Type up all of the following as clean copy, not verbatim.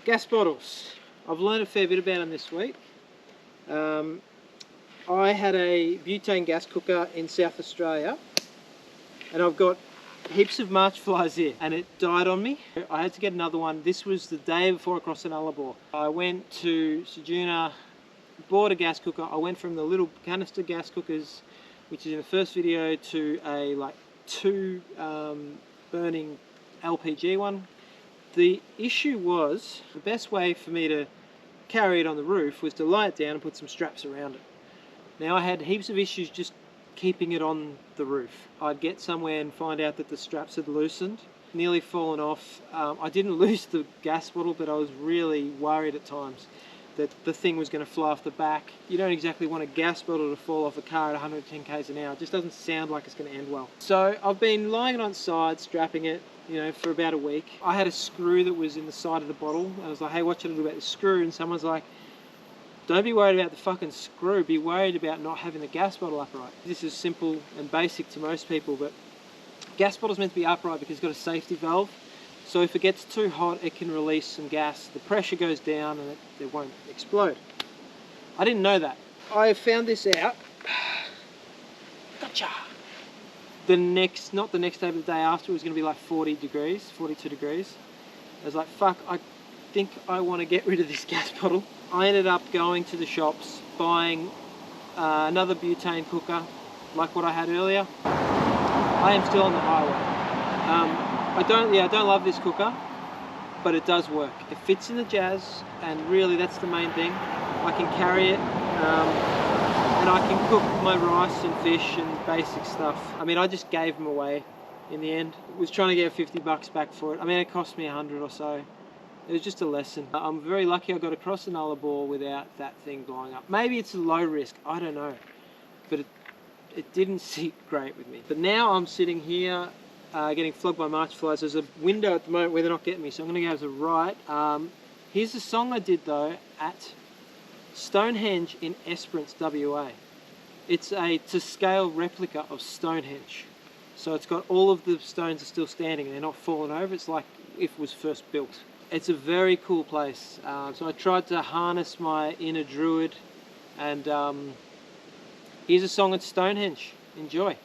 Gas bottles. I've learned a fair bit about them this week. I had a butane gas cooker in South Australia and I've got heaps of March flies here and it died on me. I had to get another one. This was the day before I crossed the Nullarbor. I went to Sejuna, bought a gas cooker. I went from the little canister gas cookers, which is in the first video, to a like 2 burning LPG one. The issue was, the best way for me to carry it on the roof was to lie it down and put some straps around it. Now I had heaps of issues just keeping it on the roof. I'd get somewhere and find out that the straps had loosened, nearly fallen off. I didn't lose the gas bottle, but I was really worried at times that the thing was going to fly off the back. You don't exactly want a gas bottle to fall off a car at 110 k's an hour. It just doesn't sound like it's going to end well. So I've been lying it on its side, strapping it, you know, for about a week. I had a screw that was in the side of the bottle. I was like, hey, what should I do about the screw? And someone's like, don't be worried about the fucking screw, be worried about not having the gas bottle upright. This is simple and basic to most people, but gas bottle's meant to be upright because it's got a safety valve. So if it gets too hot, it can release some gas. The pressure goes down and it won't explode. I didn't know that. I found this out. Gotcha! Not the next day, but the day after, it was going to be like 40 degrees, 42 degrees. I was like, fuck, I think I want to get rid of this gas bottle. I ended up going to the shops, buying another butane cooker, like what I had earlier. I am still on the highway. I don't love this cooker, but it does work. It fits in the Jazz, and really that's the main thing. I can carry it, and I can cook my rice and fish and basic stuff. I mean, I just gave them away in the end. I was trying to get $50 back for it. I mean, it cost me 100 or so. It was just a lesson. I'm very lucky I got across the Nullarbor without that thing blowing up. Maybe it's a low risk, I don't know. But it didn't sit great with me. But now I'm sitting here getting flogged by March flies. There's a window at the moment where they're not getting me, so I'm going to go to the right. Here's a song I did though at Stonehenge in Esperance, WA. It's a to scale replica of Stonehenge. So it's got all of the stones are still standing and they're not falling over. It's like if it was first built. It's a very cool place. So I tried to harness my inner druid, and here's a song at Stonehenge. Enjoy.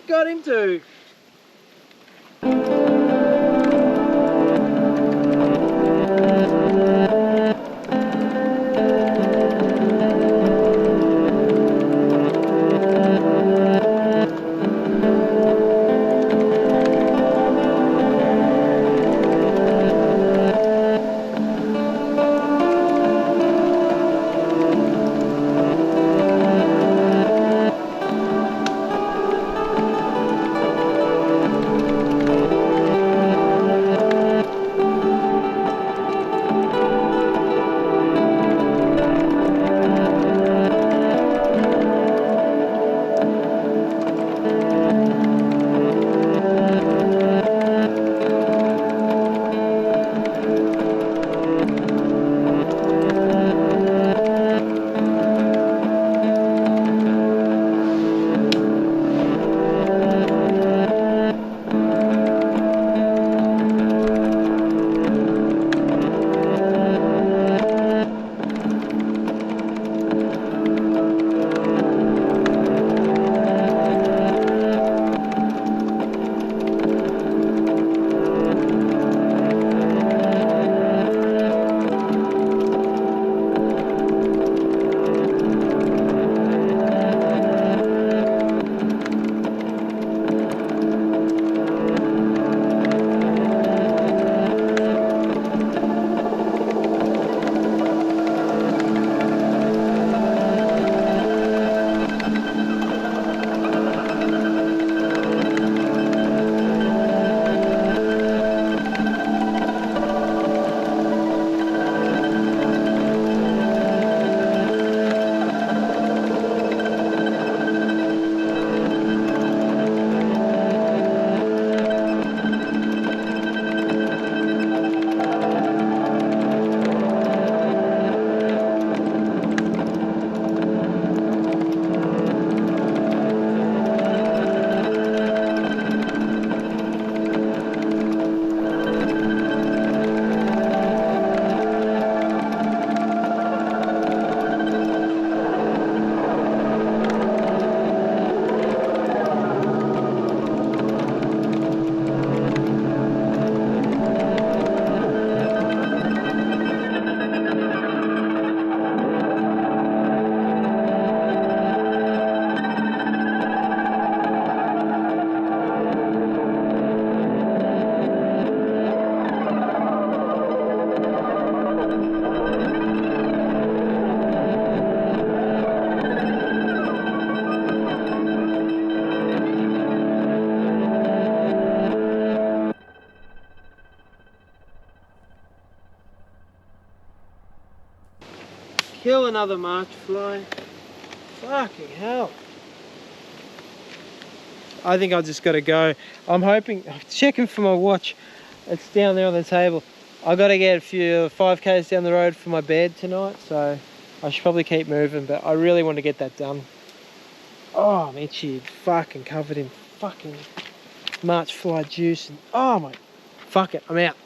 got him too. Kill another march fly. Fucking hell. I think I just gotta go. I'm hoping, checking for my watch. It's down there on the table. I gotta get a few 5Ks down the road for my bed tonight, so I should probably keep moving, but I really want to get that done. Oh, I'm itchy, fucking covered in fucking march fly juice. And, oh my, fuck it, I'm out.